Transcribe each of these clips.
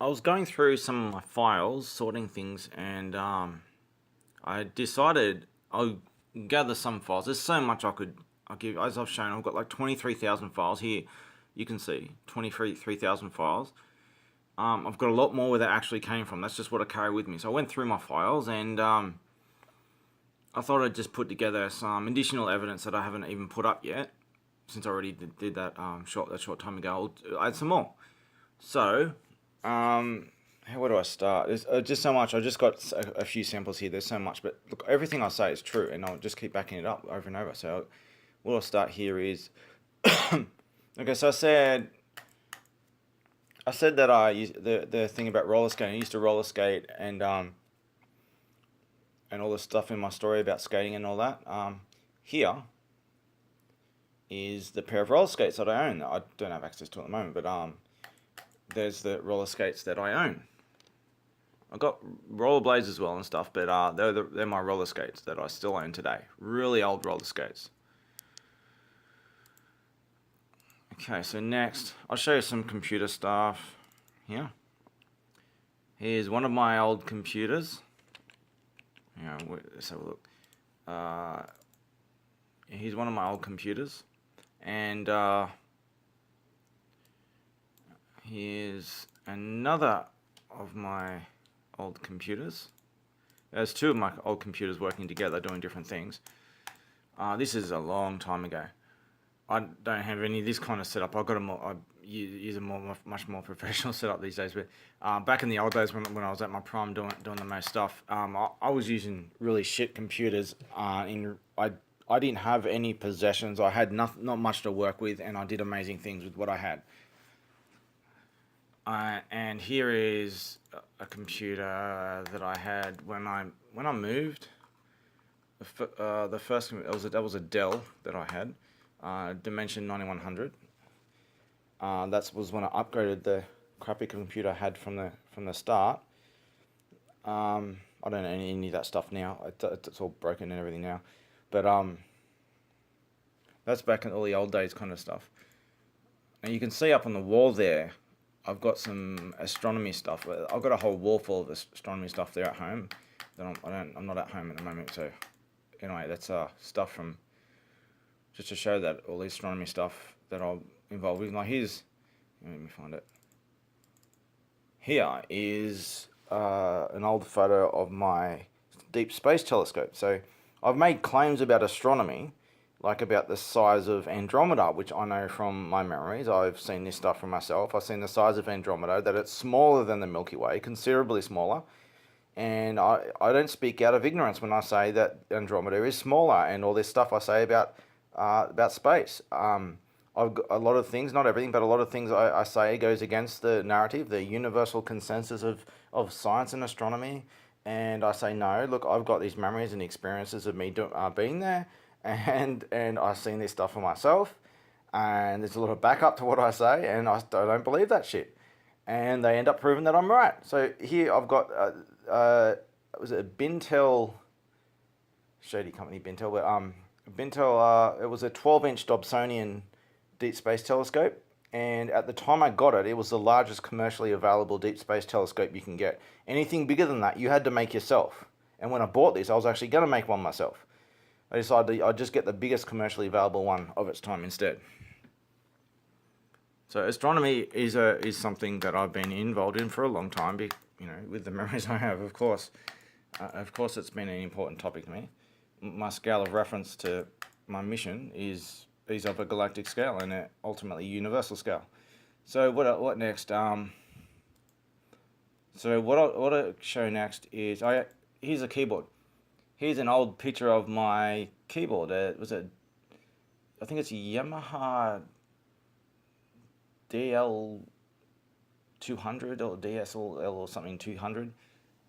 I was going through some of my files, sorting things, and I decided I'll gather some files. There's so much I give. As I've shown, I've got like 23,000 files here. You can see 23,000 files. I've got a lot more where that actually came from. That's just what I carry with me. So I went through my files and I thought I'd just put together some additional evidence that I haven't even put up yet, since I already did that short time ago. I'll add some more. So, where do I start? There's just so much. I just got a few samples here. There's so much, but look, everything I say is true, and I'll just keep backing it up over and over. So, what I'll start here is, okay. So I said that I used the thing about roller skating. I used to roller skate and all the stuff in my story about skating and all that. Here is the pair of roller skates that I own. I don't have access to at the moment, but there's the roller skates that I own. I got rollerblades as well and stuff, but they're my roller skates that I still own today. Really old roller skates. Okay, so next I'll show you some computer stuff here. Here's one of my old computers. Yeah, let's have a look. Here's one of my old computers, and here's another of my old computers. There's two of my old computers working together doing different things. This is a long time ago. I don't have any of this kind of setup. I use a much more professional setup these days. But back in the old days when I was at my prime doing the most stuff, I was using really shit computers. I didn't have any possessions. I had not much to work with, and I did amazing things with what I had. And here is a computer that I had when I moved. The first that was a Dell that I had. Dimension 9100. That was when I upgraded the crappy computer I had from the start. I don't know any of that stuff now. It's all broken and everything now. But that's back in all the old days kind of stuff. And you can see up on the wall there, I've got some astronomy stuff. I've got a whole wall full of astronomy stuff there at home. I'm not at home at the moment. So anyway, that's stuff from. Just to show that all the astronomy stuff that I'm involved with. Now let me find it. Here is an old photo of my deep space telescope. So I've made claims about astronomy, like about the size of Andromeda, which I know from my memories. I've seen this stuff for myself. I've seen the size of Andromeda, that it's smaller than the Milky Way, considerably smaller. And I don't speak out of ignorance when I say that Andromeda is smaller, and all this stuff I say about space. I've got a lot of things, not everything, but a lot of things I say goes against the narrative, the universal consensus of science and astronomy. And I say, no, look, I've got these memories and experiences of me being there, and I've seen this stuff for myself, and there's a lot of backup to what I say, and I don't believe that shit. And they end up proving that I'm right. So here I've got, was it a Bintel, shady company Bintel, but Bintel, it was a 12-inch Dobsonian deep space telescope, and at the time I got it, it was the largest commercially available deep space telescope you can get. Anything bigger than that, you had to make yourself. And when I bought this, I was actually going to make one myself. I decided I'd just get the biggest commercially available one of its time instead. So astronomy is something that I've been involved in for a long time. With the memories I have, of course. Of course, it's been an important topic to me. My scale of reference to my mission is of a galactic scale and a ultimately universal scale. So what next? So what I'll show next is here's a keyboard. Here's an old picture of my keyboard. I think it's a Yamaha DL 200 or DSL or something 200.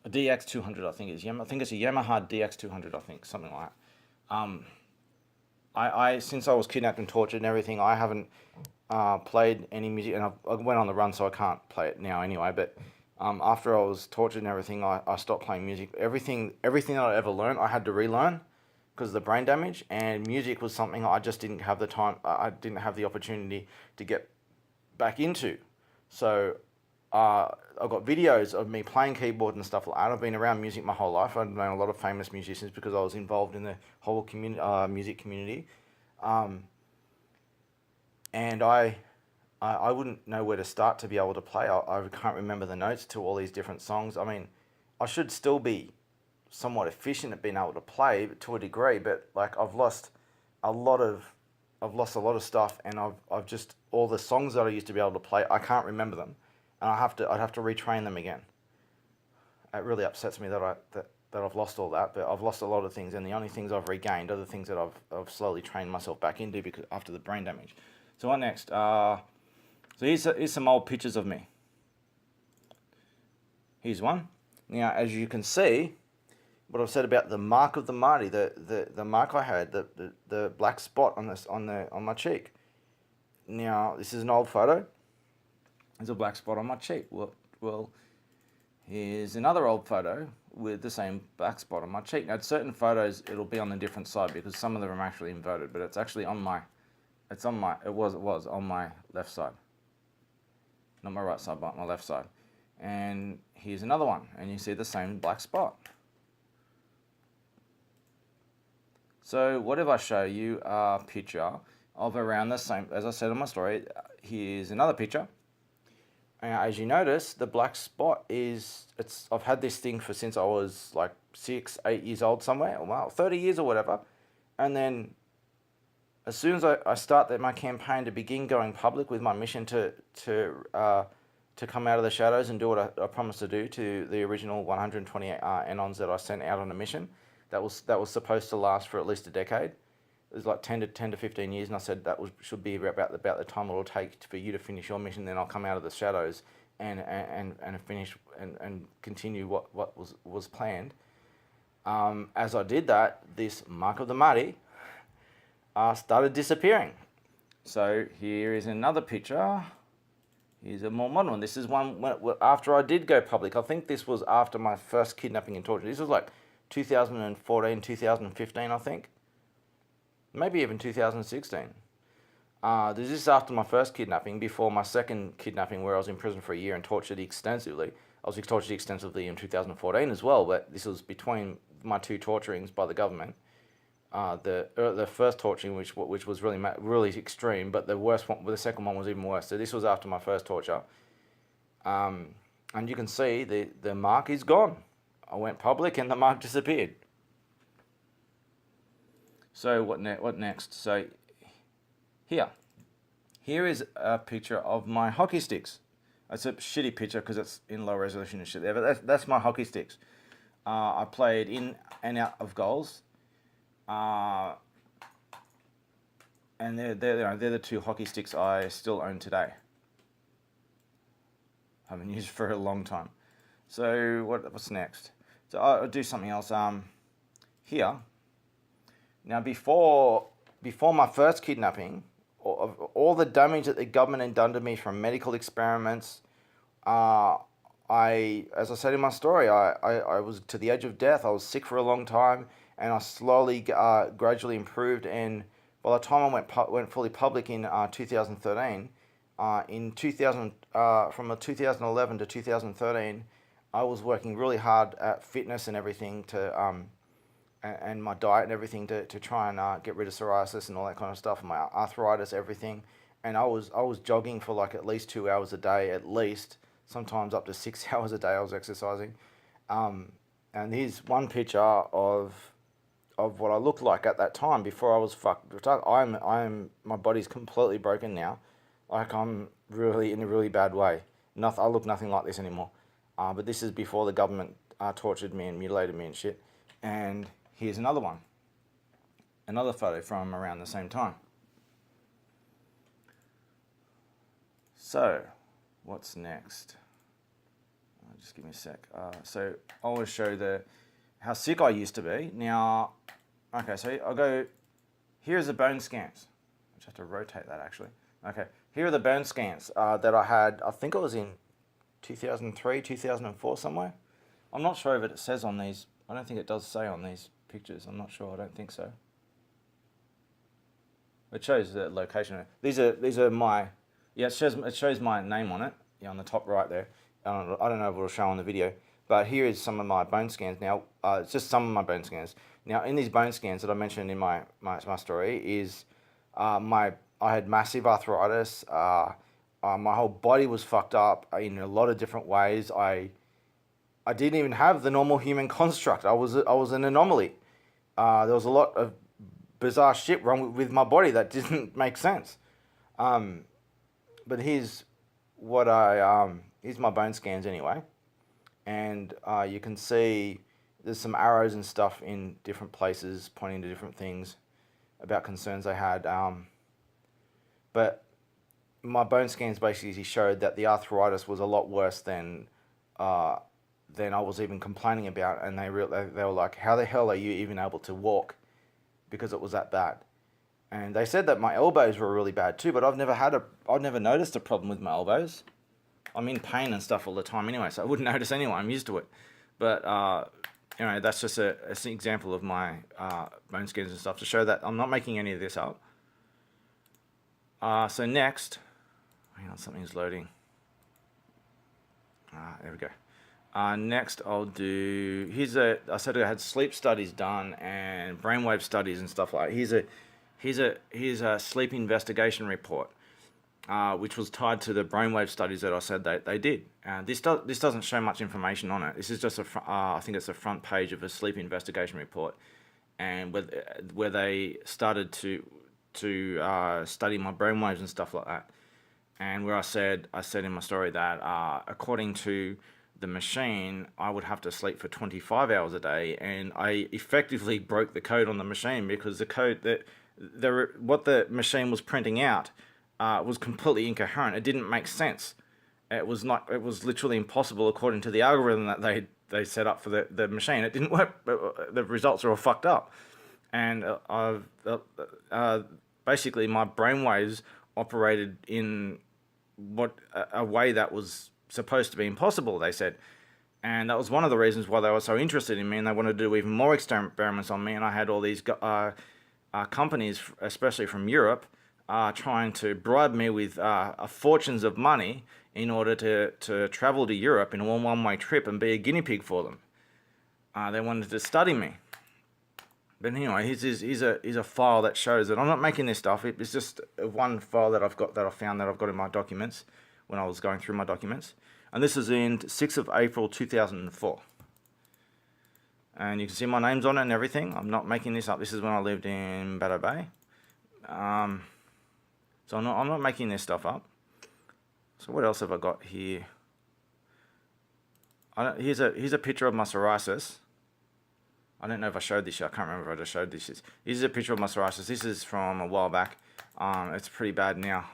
A DX 200, I think it's I think it's a Yamaha DX 200, I think, something like that. I since I was kidnapped and tortured and everything, I haven't played any music, and I went on the run, so I can't play it now anyway. But after I was tortured and everything, I stopped playing music. Everything that I ever learned, I had to relearn because of the brain damage, and music was something I just didn't have the time. I didn't have the opportunity to get back into, so I've got videos of me playing keyboard and stuff like that. I've been around music my whole life. I've known a lot of famous musicians because I was involved in the whole music community. And I wouldn't know where to start to be able to play. I can't remember the notes to all these different songs. I mean, I should still be somewhat efficient at being able to play to a degree, but like I've lost a lot of stuff, and I've just, all the songs that I used to be able to play, I can't remember them, and I'd have to retrain them again. It really upsets me that I've lost all that, but I've lost a lot of things, and the only things I've regained are the things that I've slowly trained myself back into because after the brain damage. So what next? So here's some old pictures of me. Here's one. Now, as you can see, what I've said about the mark of the Marty, the mark I had, the black spot on my cheek. Now, this is an old photo. There's a black spot on my cheek. Well, here's another old photo with the same black spot on my cheek. Now, certain photos it'll be on a different side because some of them are actually inverted, but it's actually on my, it was on my left side, not my right side, but my left side. And here's another one, and you see the same black spot. So what if I show you a picture of around the same, as I said in my story, here's another picture. As you notice, the black spot I've had this thing since I was like 6, 8 years old somewhere, well, 30 years or whatever. And then as soon as I start my campaign to begin going public with my mission to come out of the shadows and do what I promised to do to the original 128 Anons that I sent out on a mission, that was supposed to last for at least a decade. It was like 10 to 15 years, and I said that should be about the time it will take for you to finish your mission. Then I'll come out of the shadows and finish and continue what was planned. As I did that, this mark of the Marty started disappearing. So here is another picture. Here's a more modern one. This is one after I did go public. I think this was after my first kidnapping and torture. This was like 2014, 2015, I think. Maybe even 2016. This is after my first kidnapping, before my second kidnapping where I was in prison for a year and tortured extensively. I was tortured extensively in 2014 as well, but this was between my two torturings by the government. The first torturing, which was really extreme, but the worst one, the second one was even worse. So this was after my first torture. And you can see the mark is gone. I went public and the mark disappeared. So what next? So here is a picture of my hockey sticks. It's a shitty picture because it's in low resolution and shit there, but that's my hockey sticks. I played in and out of goals. And they're the two hockey sticks I still own today. I haven't used for a long time. So what's next? So I'll do something else. Here. Now before my first kidnapping, all the damage that the government had done to me from medical experiments, as I said in my story, I was to the edge of death. I was sick for a long time, and I slowly, gradually improved. And by the time I went fully public in 2013, from 2011 to 2013, I was working really hard at fitness and everything and my diet and everything to try and get rid of psoriasis and all that kind of stuff, and my arthritis, everything. And I was jogging for like at least 2 hours a day, at least, sometimes up to 6 hours a day I was exercising. And here's one picture of what I looked like at that time before I was fucked. My body's completely broken now. Like I'm really in a really bad way. I look nothing like this anymore. But this is before the government tortured me and mutilated me and shit. And here's another one. Another photo from around the same time. So, what's next? Just give me a sec. So, I want to show how sick I used to be. Now, okay, so I'll go, here's the bone scans. I just have to rotate that actually. Okay, here are the bone scans that I had, I think it was in 2003, 2004 somewhere. I'm not sure if it says on these, I don't think it does say on these pictures. I'm not sure, I don't think so. It shows the location. These are my, yeah, it shows my name on it, yeah, on the top right there. I don't know if it'll show on the video, but here is some of my bone scans now. It's just some of my bone scans. Now, in these bone scans that I mentioned in my story is I had massive arthritis. My whole body was fucked up in a lot of different ways. I didn't even have the normal human construct. I was an anomaly. There was a lot of bizarre shit wrong with my body that didn't make sense. But here's here's my bone scans anyway, and you can see there's some arrows and stuff in different places pointing to different things about concerns I had. But my bone scans basically showed that the arthritis was a lot worse than I was even complaining about, and they were like, "How the hell are you even able to walk?" Because it was that bad. And they said that my elbows were really bad too, but I've never noticed a problem with my elbows. I'm in pain and stuff all the time anyway, so I wouldn't notice anyway. I'm used to it. But that's just an example of my bone scans and stuff to show that I'm not making any of this up. So next, hang on, something's loading. There we go. Next, I'll do. I said I had sleep studies done and brainwave studies and stuff like that. Here's a sleep investigation report, which was tied to the brainwave studies that I said they did. This doesn't show much information on it. This is just I think it's the front page of a sleep investigation report, and where they started to study my brainwaves and stuff like that, and where I said in my story that according to the machine, I would have to sleep for 25 hours a day, and I effectively broke the code on the machine because the code what the machine was printing out was completely incoherent. It didn't make sense. It was literally impossible according to the algorithm that they set up for the machine. It didn't work. The results are all fucked up, and basically my brainwaves operated in a way that was supposed to be impossible, they said. And that was one of the reasons why they were so interested in me, and they wanted to do even more experiments on me. And I had all these companies, especially from Europe, trying to bribe me with fortunes of money in order to travel to Europe in a one-way trip and be a guinea pig for them. They wanted to study me. But anyway, here's a file that shows that I'm not making this stuff. It's just one file that I found that I've got in my documents when I was going through my documents. And this is in 6th of April 2004. And you can see my name's on it and everything. I'm not making this up. This is when I lived in Bateau Bay. So I'm not making this stuff up. So what else have I got here? Here's a picture of my psoriasis. I don't know if I showed this yet. I can't remember if I just showed this. This is a picture of my psoriasis. This is from a while back. It's pretty bad now.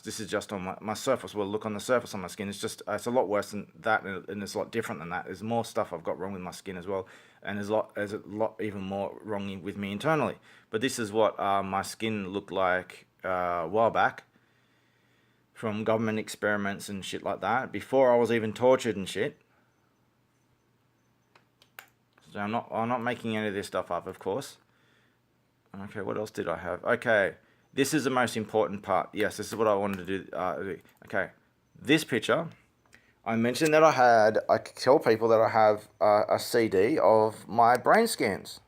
This is just on my surface. Well, look on the surface on my skin. It's a lot worse than that, and it's a lot different than that. There's more stuff I've got wrong with my skin as well, and there's a lot even more wrong with me internally. But this is what my skin looked like a while back, from government experiments and shit like that, before I was even tortured and shit. So I'm not making any of this stuff up, of course. Okay, what else did I have? Okay. This is the most important part. Yes, this is what I wanted to do. Okay, this picture, I mentioned that I tell people that I have a CD of my brain scans.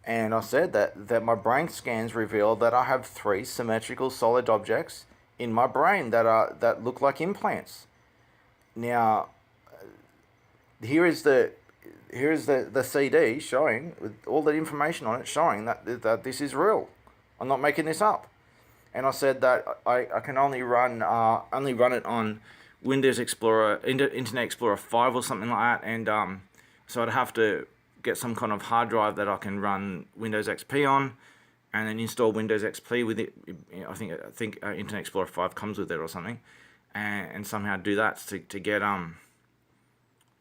And I said that my brain scans reveal that I have 3 symmetrical solid objects in my brain that look like implants. Now, here is the CD showing, with all the information on it, showing that this is real. I'm not making this up. And I said that I can only run it on Windows Explorer, Internet Explorer 5 or something like that, and so I'd have to get some kind of hard drive that I can run Windows XP on, and then install Windows XP with it. I think Internet Explorer 5 comes with it or something, and somehow do that to get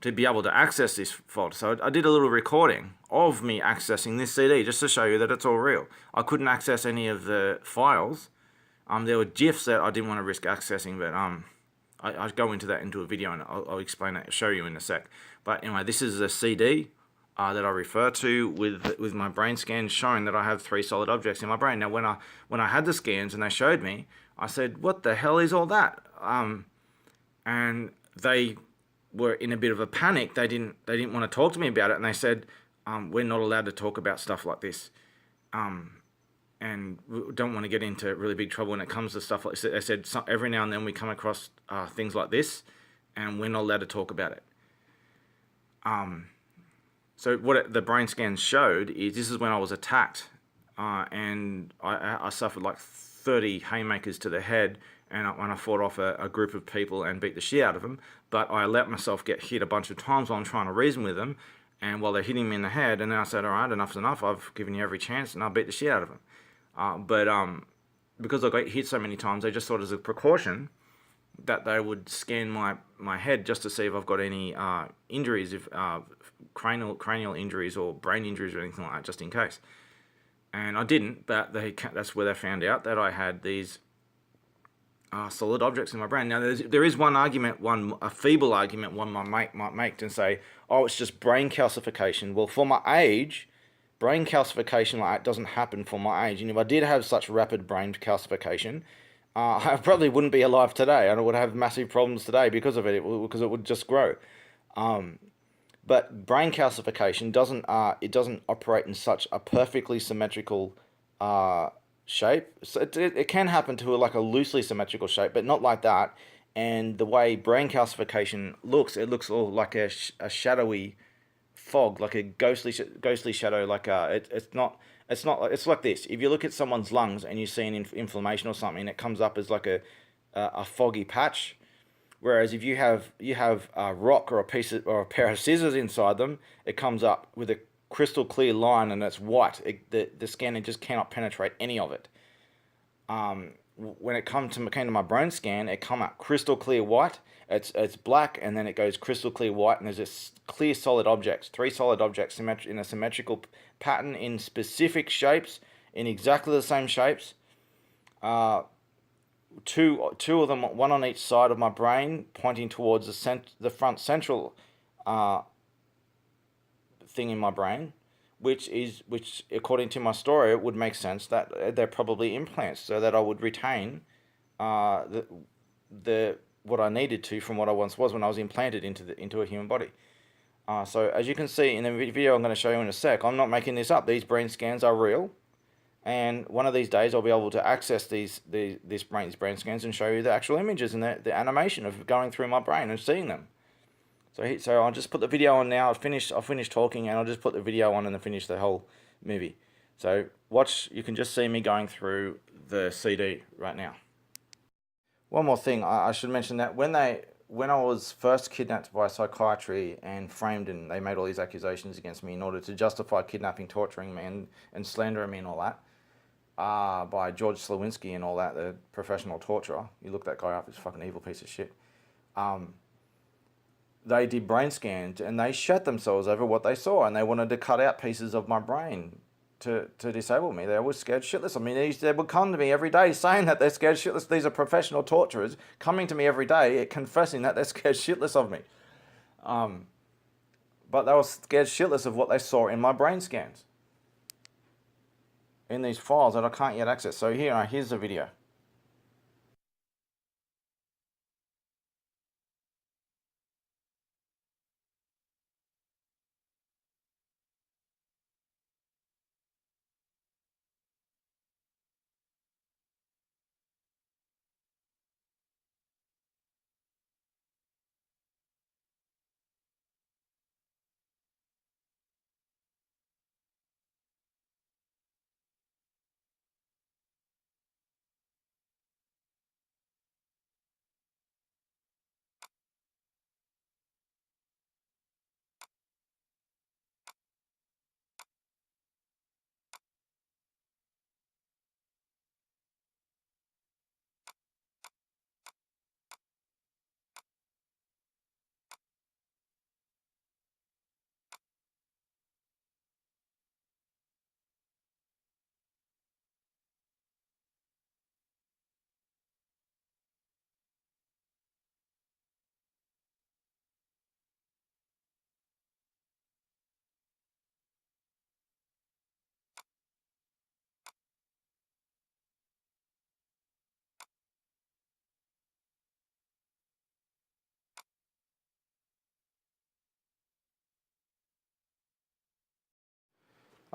to be able to access this folder. So I did a little recording of me accessing this CD just to show you that it's all real. I couldn't access any of the files. There were GIFs that I didn't want to risk accessing, but I'll go into a video and I'll explain that, show you in a sec. But anyway, this is a CD that I refer to with my brain scan showing that I have 3 solid objects in my brain. Now, when I had the scans and they showed me, I said, "What the hell is all that?" And they were in a bit of a panic. They didn't want to talk to me about it, and they said, "We're not allowed to talk about stuff like this, and we don't want to get into really big trouble when it comes to stuff like this." They said every now and then we come across things like this, and we're not allowed to talk about it. So the brain scans showed is this is when I was attacked, and I suffered like 30 haymakers to the head, and when I fought off a group of people and beat the shit out of them. But I let myself get hit a bunch of times while I'm trying to reason with them, and while they're hitting me in the head, and then I said, all right, enough's enough. I've given you every chance, and I beat the shit out of them. But because I got hit so many times, they just thought as a precaution that they would scan my head just to see if I've got any injuries, if cranial injuries or brain injuries or anything like that, just in case. And I didn't, but that's where they found out that I had these solid objects in my brain. Now, there is one argument, a feeble argument one might make and say, oh, it's just brain calcification. Well, for my age, brain calcification like that doesn't happen for my age. And if I did have such rapid brain calcification, I probably wouldn't be alive today, and I would have massive problems today because of it, because it would just grow. But brain calcification doesn't operate in such a perfectly symmetrical shape. So it can happen to like a loosely symmetrical shape, but not like that. And the way brain calcification looks, it looks all like a shadowy fog, like a ghostly shadow. Like it's like this. If you look at someone's lungs and you see an inflammation or something, it comes up as like a foggy patch. Whereas if you have a rock or or a pair of scissors inside them, it comes up with a crystal clear line and it's white. The scanner just cannot penetrate any of it. When it came to my brain scan, it come up crystal clear white. It's black and then it goes crystal clear white, and there's this clear solid objects, three solid objects in a symmetrical pattern in specific shapes, in exactly the same shapes. Two of them, one on each side of my brain, pointing towards the front central thing in my brain, which according to my story, it would make sense that they're probably implants, so that I would retain the what I needed to from what I once was when I was implanted into a human body. So as you can see in the video I'm going to show you in a sec, I'm not making this up. These brain scans are real. And one of these days I'll be able to access these brain scans and show you the actual images and the animation of going through my brain and seeing them. So I'll just put the video on now. I'll finish talking and I'll just put the video on and then finish the whole movie. So watch. You can just see me going through the CD right now. One more thing, I should mention that when I was first kidnapped by psychiatry and framed, and they made all these accusations against me in order to justify kidnapping, torturing me, and slandering me and all that, by George Slawinski and all that, the professional torturer. You look that guy up, he's a fucking evil piece of shit. They did brain scans and they shat themselves over what they saw, and they wanted to cut out pieces of my brain to disable me. They were scared shitless. I mean, they would come to me every day saying that they're scared shitless. These are professional torturers coming to me every day confessing that they're scared shitless of me. But they were scared shitless of what they saw in my brain scans, in these files that I can't yet access. So here's the video.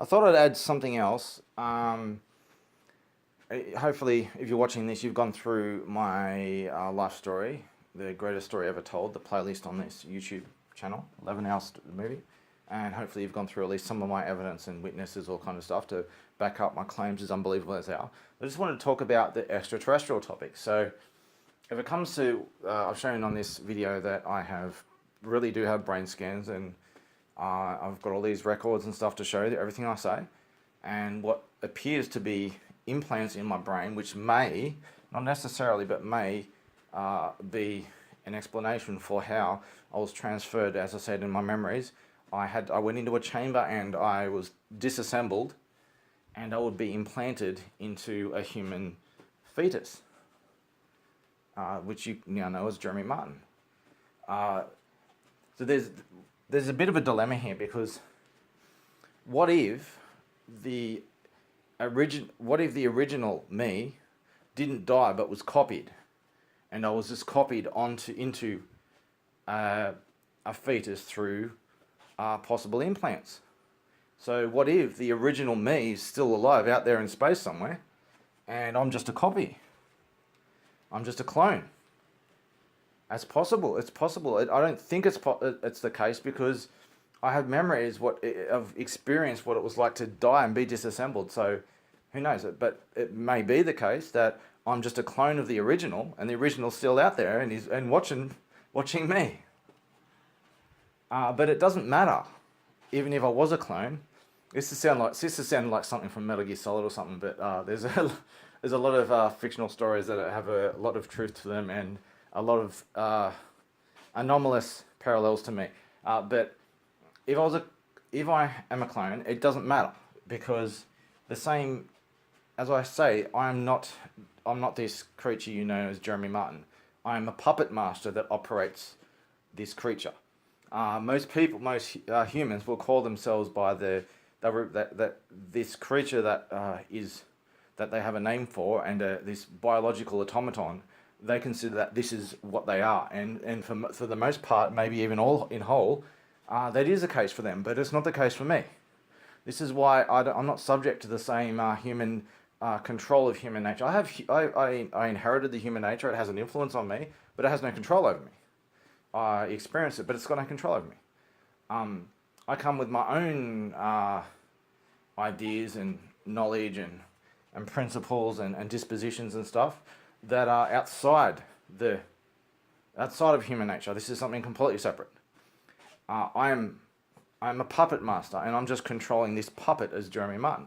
I thought I'd add something else. Hopefully, if you're watching this, you've gone through my life story, the greatest story ever told, the playlist on this YouTube channel, 11 hours movie. And hopefully you've gone through at least some of my evidence and witnesses, all kind of stuff to back up my claims, as unbelievable as they are. I just wanted to talk about the extraterrestrial topic. So if it comes to, I've shown on this video that I really do have brain scans, and I've got all these records and stuff to show that everything I say, and what appears to be implants in my brain, which may, not necessarily, but may be an explanation for how I was transferred, as I said in my memories. I went into a chamber and I was disassembled, and I would be implanted into a human fetus, which you now know as Jeremy Martin. So there's a bit of a dilemma here, because what if the original me didn't die but was copied, and I was just copied into a fetus through possible implants? So what if the original me is still alive out there in space somewhere, and I'm just a copy? I'm just a clone. That's possible. It's possible. I don't think it's the case, because I have memories of experience what it was like to die and be disassembled. So who knows it? But it may be the case that I'm just a clone of the original, and the original's still out there and watching me. But it doesn't matter, even if I was a clone. This is sounding like something from Metal Gear Solid or something. But there's a lot of fictional stories that have a lot of truth to them, and a lot of anomalous parallels to me. But if I am a clone, it doesn't matter, because the same as I say, I'm not this creature you know as Jeremy Martin. I am a puppet master that operates this creature. Most humans will call themselves by this creature that they have a name for, and this biological automaton. They consider that this is what they are, and for the most part, maybe even all in whole, that is the case for them. But it's not the case for me. This is why I'm not subject to the same human control of human nature. I inherited the human nature. It has an influence on me, but it has no control over me. I experience it, but it's got no control over me. I come with my own ideas and knowledge and principles and dispositions and stuff that are outside of human nature. This is something completely separate. I'm a puppet master, and I'm just controlling this puppet as Jeremy Martin.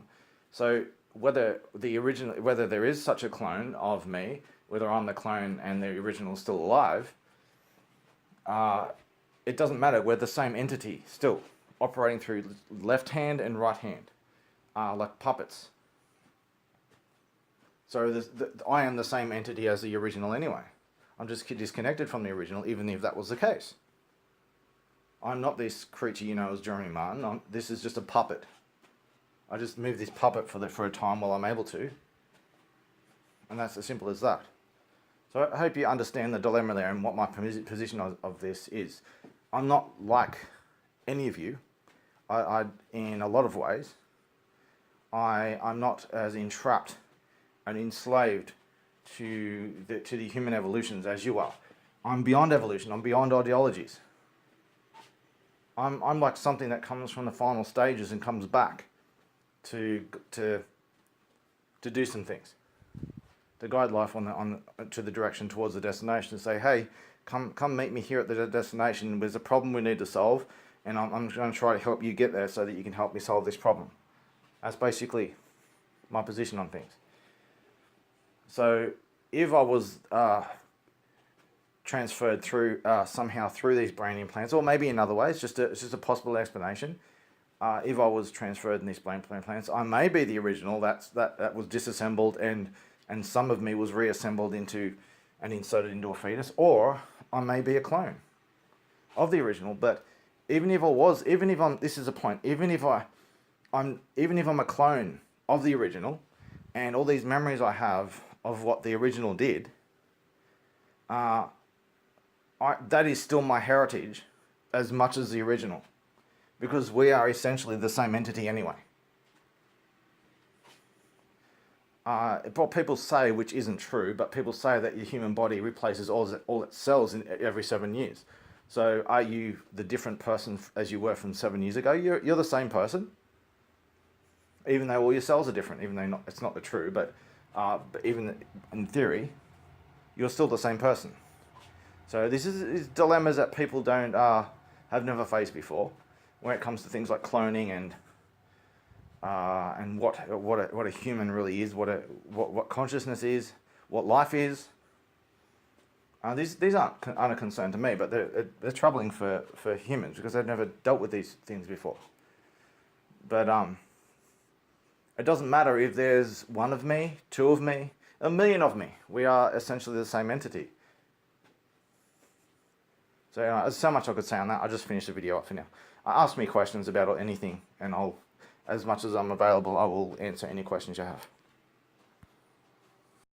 So whether there is such a clone of me, whether I'm the clone and the original is still alive, it doesn't matter. We're the same entity still, operating through left hand and right hand, like puppets. So I am the same entity as the original anyway. I'm just disconnected from the original, even if that was the case. I'm not this creature you know as Jeremy Martin. This is just a puppet. I just move this puppet for a time while I'm able to. And that's as simple as that. So I hope you understand the dilemma there and what my position of this is. I'm not like any of you. In a lot of ways, I'm not as entrapped and enslaved to the human evolutions as you are. I'm beyond evolution. I'm beyond ideologies. I'm like something that comes from the final stages and comes back to do some things, to guide life to the direction towards the destination, and say, hey, come meet me here at the destination. There's a problem we need to solve, and I'm going to try to help you get there so that you can help me solve this problem. That's basically my position on things. So if I was transferred through somehow through these brain implants, or maybe in other ways, it's just a possible explanation. If I was transferred in these brain implants, I may be the original that was disassembled, and some of me was reassembled into and inserted into a fetus, or I may be a clone of the original. But even if this is a point, even if I'm a clone of the original, and all these memories I have of what the original did, that is still my heritage as much as the original, because we are essentially the same entity anyway. what people say, which isn't true, but people say that your human body replaces all its cells in every 7 years. So are you the different person as you were from 7 years ago? You're the same person, even though all your cells are different. Even though it's not the true, but even in theory, you're still the same person. So this is dilemmas that people don't have never faced before, when it comes to things like cloning and what a human really is, what consciousness is, what life is. These aren't a concern to me, but they're troubling for humans because they've never dealt with these things before. But it doesn't matter if there's one of me, two of me, a million of me. We are essentially the same entity. So there's so much I could say on that. I'll just finish the video up for now. Ask me questions about anything, and as much as I'm available, I will answer any questions you have.